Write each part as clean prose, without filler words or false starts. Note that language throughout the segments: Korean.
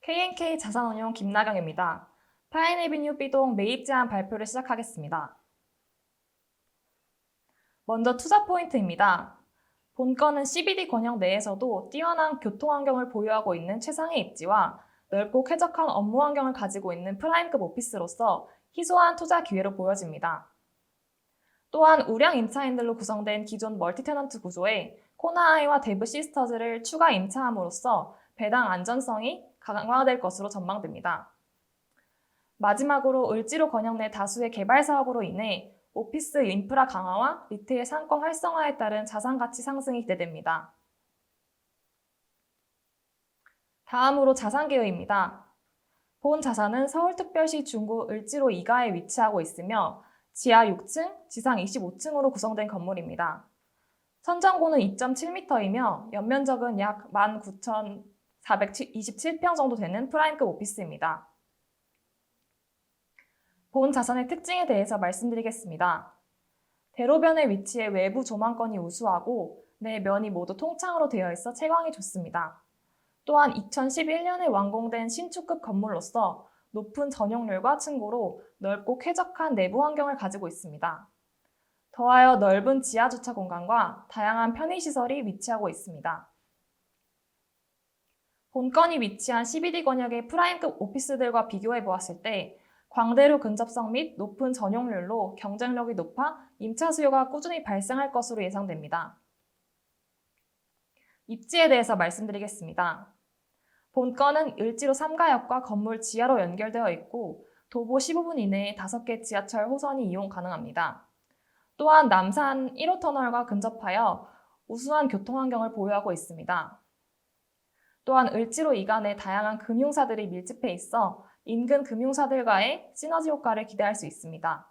KNK 자산운용 김나경입니다. 파인애비뉴 B동 매입 제한 발표를 시작하겠습니다. 먼저 투자 포인트입니다. 본건은 CBD 권역 내에서도 뛰어난 교통환경을 보유하고 있는 최상의 입지와 넓고 쾌적한 업무 환경을 가지고 있는 프라임급 오피스로서 희소한 투자 기회로 보여집니다. 또한 우량 임차인들로 구성된 기존 멀티테넌트 구조에 코나아이와 데브 시스터즈를 추가 임차함으로써 배당 안전성이 강화될 것으로 전망됩니다. 마지막으로 을지로 권역 내 다수의 개발 사업으로 인해 오피스 인프라 강화와 리테일 상권 활성화에 따른 자산 가치 상승이 기대됩니다. 다음으로 자산 개요입니다. 본 자산은 서울특별시 중구 을지로 2가에 위치하고 있으며 지하 6층, 지상 25층으로 구성된 건물입니다. 천정고는 2.7m이며 연면적은 약 19,427평 정도 되는 프라임급 오피스입니다. 본 자산의 특징에 대해서 말씀드리겠습니다. 대로변에 위치해 외부 조망권이 우수하고 내 면이 모두 통창으로 되어 있어 채광이 좋습니다. 또한 2011년에 완공된 신축급 건물로서 높은 전용률과 층고로 넓고 쾌적한 내부 환경을 가지고 있습니다. 더하여 넓은 지하 주차 공간과 다양한 편의시설이 위치하고 있습니다. 본건이 위치한 CBD 권역의 프라임급 오피스들과 비교해 보았을 때 광대로 근접성 및 높은 전용률로 경쟁력이 높아 임차 수요가 꾸준히 발생할 것으로 예상됩니다. 입지에 대해서 말씀드리겠습니다. 본건은 을지로 3가역과 건물 지하로 연결되어 있고 도보 15분 이내에 5개 지하철 호선이 이용 가능합니다. 또한 남산 1호 터널과 근접하여 우수한 교통환경을 보유하고 있습니다. 또한 을지로 이간에 다양한 금융사들이 밀집해 있어 인근 금융사들과의 시너지 효과를 기대할 수 있습니다.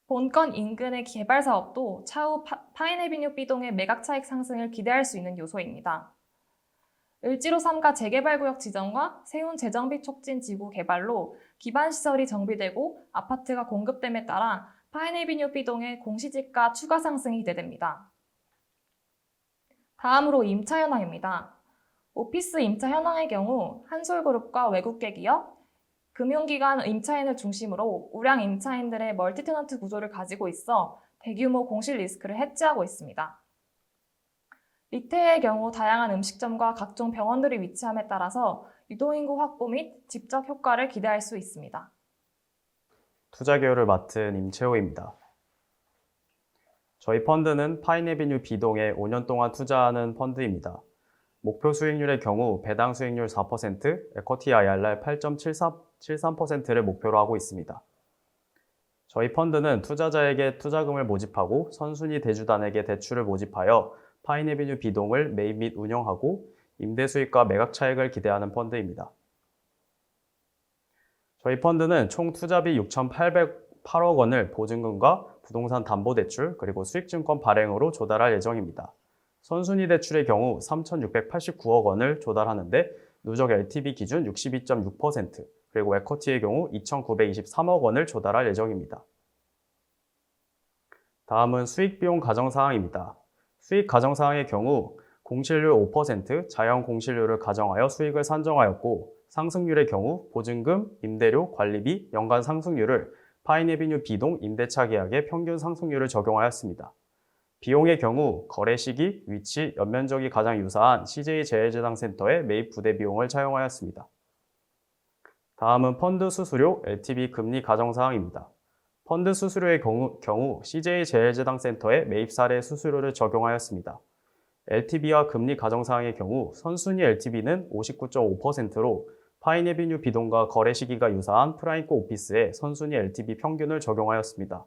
본건 인근의 개발 사업도 차후 파인애비뉴 B동의 매각 차익 상승을 기대할 수 있는 요소입니다. 을지로 3가 재개발구역 지정과 세운 재정비 촉진 지구 개발로 기반시설이 정비되고 아파트가 공급됨에 따라 파인애비뉴 B동의 공시지가 추가 상승이 기대됩니다. 다음으로 임차 현황입니다. 오피스 임차 현황의 경우 한솔그룹과 외국계 기업, 금융기관 임차인을 중심으로 우량 임차인들의 멀티테넌트 구조를 가지고 있어 대규모 공실 리스크를 해지하고 있습니다. 리테일의 경우 다양한 음식점과 각종 병원들이 위치함에 따라서 유동인구 확보 및 집적 효과를 기대할 수 있습니다. 투자 개요를 맡은 임채호입니다. 저희 펀드는 파인애비뉴 B동에 5년 동안 투자하는 펀드입니다. 목표 수익률의 경우 배당 수익률 4%, 에쿼티 IRR 8.73%를 목표로 하고 있습니다. 저희 펀드는 투자자에게 투자금을 모집하고 선순위 대주단에게 대출을 모집하여 파인애비뉴 B동을 매입 및 운영하고 임대 수익과 매각 차익을 기대하는 펀드입니다. 저희 펀드는 총 투자비 6,808억 원을 보증금과 부동산 담보대출 그리고 수익증권 발행으로 조달할 예정입니다. 선순위 대출의 경우 3,689억 원을 조달하는데 누적 LTV 기준 62.6% 그리고 에쿼티의 경우 2,923억 원을 조달할 예정입니다. 다음은 수익비용 가정사항입니다. 수익 가정사항의 경우 공실률 5%, 자연 공실률을 가정하여 수익을 산정하였고 상승률의 경우 보증금, 임대료, 관리비, 연간 상승률을 파인애비뉴 B동 임대차 계약의 평균 상승률을 적용하였습니다. 비용의 경우 거래 시기, 위치, 연면적이 가장 유사한 CJ재해재당센터의 매입 부대 비용을 차용하였습니다. 다음은 펀드 수수료, LTV 금리 가정사항입니다. 펀드 수수료의 경우 CJ재해재당센터의 매입 사례 수수료를 적용하였습니다. LTV와 금리 가정사항의 경우 선순위 LTV는 59.5%로 파인애비뉴 B동과 거래 시기가 유사한 프라임급 오피스의 선순위 LTV 평균을 적용하였습니다.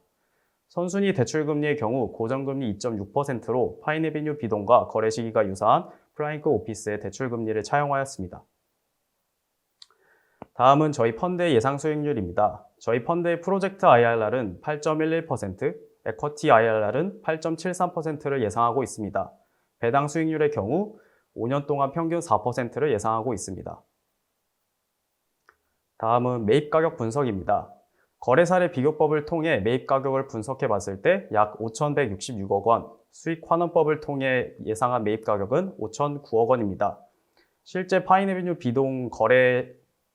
선순위 대출금리의 경우 고정금리 2.6%로 파인애비뉴 B동과 거래 시기가 유사한 프라임급 오피스의 대출금리를 차용하였습니다. 다음은 저희 펀드의 예상 수익률입니다. 저희 펀드의 프로젝트 IRR은 8.11%, 에쿼티 IRR은 8.73%를 예상하고 있습니다. 배당 수익률의 경우 5년 동안 평균 4%를 예상하고 있습니다. 다음은 매입 가격 분석입니다. 거래 사례 비교법을 통해 매입 가격을 분석해 봤을 때 약 5,166억 원, 수익 환원법을 통해 예상한 매입 가격은 5,009억 원입니다. 실제 파인애비뉴 B동 거래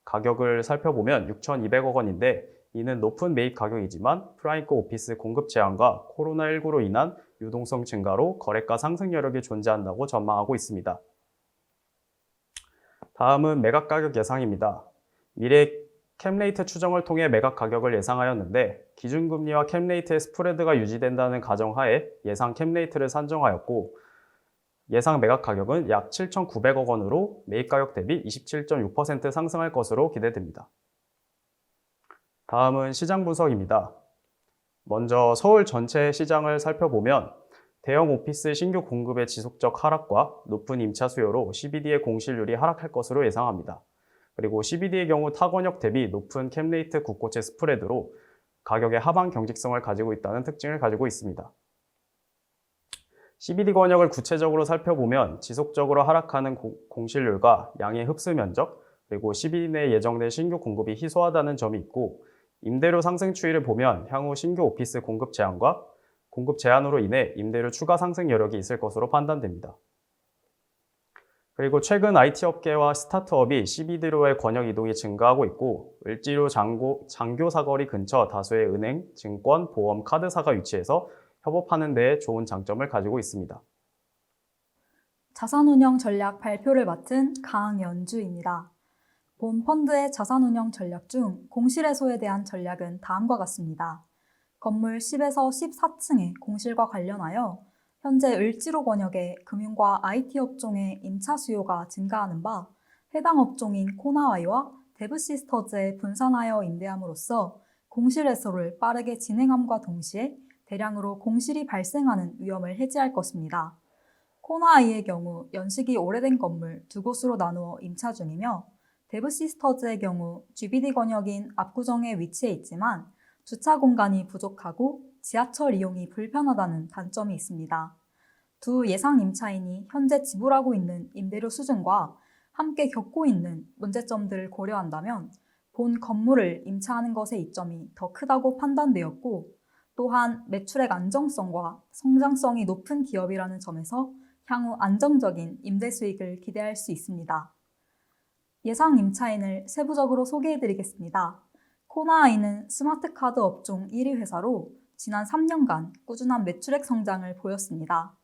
가격을 살펴보면 6,200억 원인데 이는 높은 매입 가격이지만 프라임급 오피스 공급 제한과 코로나19로 인한 유동성 증가로 거래가 상승 여력이 존재한다고 전망하고 있습니다. 다음은 매각 가격 예상입니다. 미래 캡레이트 추정을 통해 매각 가격을 예상하였는데 기준금리와 캡레이트의 스프레드가 유지된다는 가정하에 예상 캡레이트를 산정하였고 예상 매각 가격은 약 7,900억 원으로 매입 가격 대비 27.6% 상승할 것으로 기대됩니다. 다음은 시장 분석입니다. 먼저 서울 전체 시장을 살펴보면 대형 오피스 신규 공급의 지속적 하락과 높은 임차 수요로 CBD의 공실률이 하락할 것으로 예상합니다. 그리고 CBD의 경우 타건역 대비 높은 캡레이트 국고채 스프레드로 가격의 하방 경직성을 가지고 있다는 특징을 가지고 있습니다. CBD 권역을 구체적으로 살펴보면 지속적으로 하락하는 공실률과 양의 흡수 면적, 그리고 CBD 내 예정된 신규 공급이 희소하다는 점이 있고 임대료 상승 추이를 보면 향후 신규 오피스 공급 제한과 공급 제한으로 인해 임대료 추가 상승 여력이 있을 것으로 판단됩니다. 그리고 최근 IT 업계와 스타트업이 CBD로의 권역 이동이 증가하고 있고 을지로 장교 사거리 근처 다수의 은행, 증권, 보험, 카드사가 위치해서 협업하는 데 좋은 장점을 가지고 있습니다. 자산운용 전략 발표를 맡은 강연주입니다. 본 펀드의 자산운용 전략 중 공실해소에 대한 전략은 다음과 같습니다. 건물 10에서 14층의 공실과 관련하여 현재 을지로 권역의 금융과 IT 업종의 임차 수요가 증가하는 바 해당 업종인 코나아이와 데브시스터즈에 분산하여 임대함으로써 공실 해소를 빠르게 진행함과 동시에 대량으로 공실이 발생하는 위험을 해지할 것입니다. 코나아이의 경우 연식이 오래된 건물 두 곳으로 나누어 임차 중이며 데브시스터즈의 경우 GBD 권역인 압구정에 위치해 있지만 주차 공간이 부족하고 지하철 이용이 불편하다는 단점이 있습니다. 두 예상 임차인이 현재 지불하고 있는 임대료 수준과 함께 겪고 있는 문제점들을 고려한다면 본 건물을 임차하는 것의 이점이 더 크다고 판단되었고 또한 매출액 안정성과 성장성이 높은 기업이라는 점에서 향후 안정적인 임대 수익을 기대할 수 있습니다. 예상 임차인을 세부적으로 소개해드리겠습니다. 코나아이는 스마트카드 업종 1위 회사로 지난 3년간 꾸준한 매출액 성장을 보였습니다.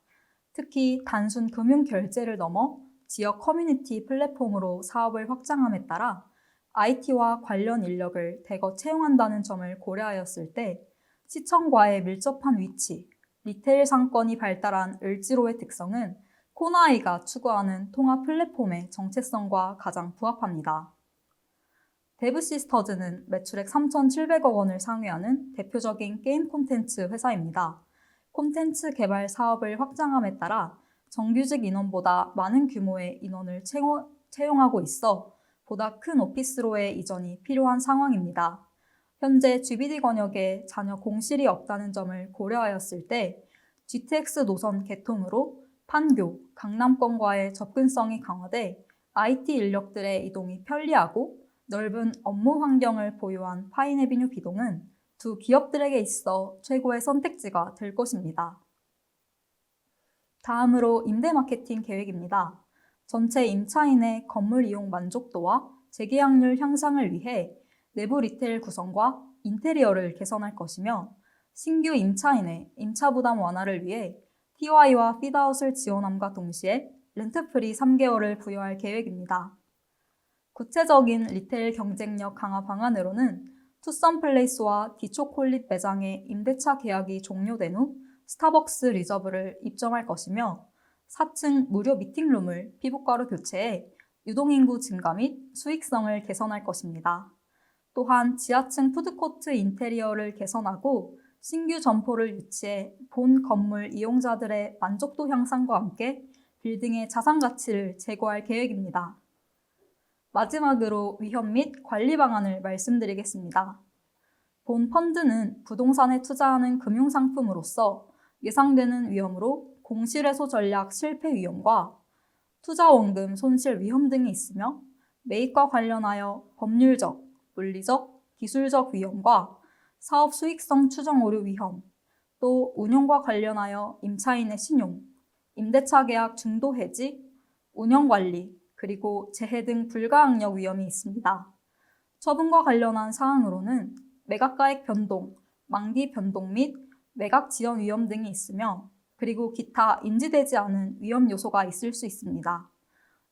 특히 단순 금융 결제를 넘어 지역 커뮤니티 플랫폼으로 사업을 확장함에 따라 IT와 관련 인력을 대거 채용한다는 점을 고려하였을 때 시청과의 밀접한 위치, 리테일 상권이 발달한 을지로의 특성은 코나아이가 추구하는 통합 플랫폼의 정체성과 가장 부합합니다. 데브시스터즈는 매출액 3,700억 원을 상회하는 대표적인 게임 콘텐츠 회사입니다. 콘텐츠 개발 사업을 확장함에 따라 정규직 인원보다 많은 규모의 인원을 채용하고 있어 보다 큰 오피스로의 이전이 필요한 상황입니다. 현재 GBD 권역에 전혀 공실이 없다는 점을 고려하였을 때 GTX 노선 개통으로 판교, 강남권과의 접근성이 강화돼 IT 인력들의 이동이 편리하고 넓은 업무 환경을 보유한 파인애비뉴 B동은 두 기업들에게 있어 최고의 선택지가 될 것입니다. 다음으로 임대 마케팅 계획입니다. 전체 임차인의 건물 이용 만족도와 재계약률 향상을 위해 내부 리테일 구성과 인테리어를 개선할 것이며 신규 임차인의 임차 부담 완화를 위해 TY와 피드아웃을 지원함과 동시에 렌트프리 3개월을 부여할 계획입니다. 구체적인 리테일 경쟁력 강화 방안으로는 투썸플레이스와 디초콜릿 매장의 임대차 계약이 종료된 후 스타벅스 리저브를 입점할 것이며 4층 무료 미팅룸을 피부과로 교체해 유동인구 증가 및 수익성을 개선할 것입니다. 또한 지하층 푸드코트 인테리어를 개선하고 신규 점포를 유치해 본 건물 이용자들의 만족도 향상과 함께 빌딩의 자산 가치를 제고할 계획입니다. 마지막으로 위험 및 관리 방안을 말씀드리겠습니다. 본 펀드는 부동산에 투자하는 금융상품으로서 예상되는 위험으로 공실해소 전략 실패 위험과 투자 원금 손실 위험 등이 있으며 매입과 관련하여 법률적, 물리적, 기술적 위험과 사업 수익성 추정 오류 위험, 또 운용과 관련하여 임차인의 신용, 임대차 계약 중도 해지, 운영 관리, 그리고 재해 등 불가항력 위험이 있습니다. 처분과 관련한 사항으로는 매각가액 변동, 만기 변동 및 매각 지연 위험 등이 있으며 그리고 기타 인지되지 않은 위험 요소가 있을 수 있습니다.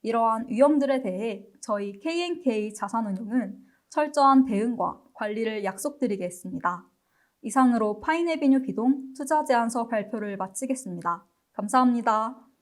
이러한 위험들에 대해 저희 K&K 자산운용은 철저한 대응과 관리를 약속드리겠습니다. 이상으로 파인애비뉴 비동 투자 제안서 발표를 마치겠습니다. 감사합니다.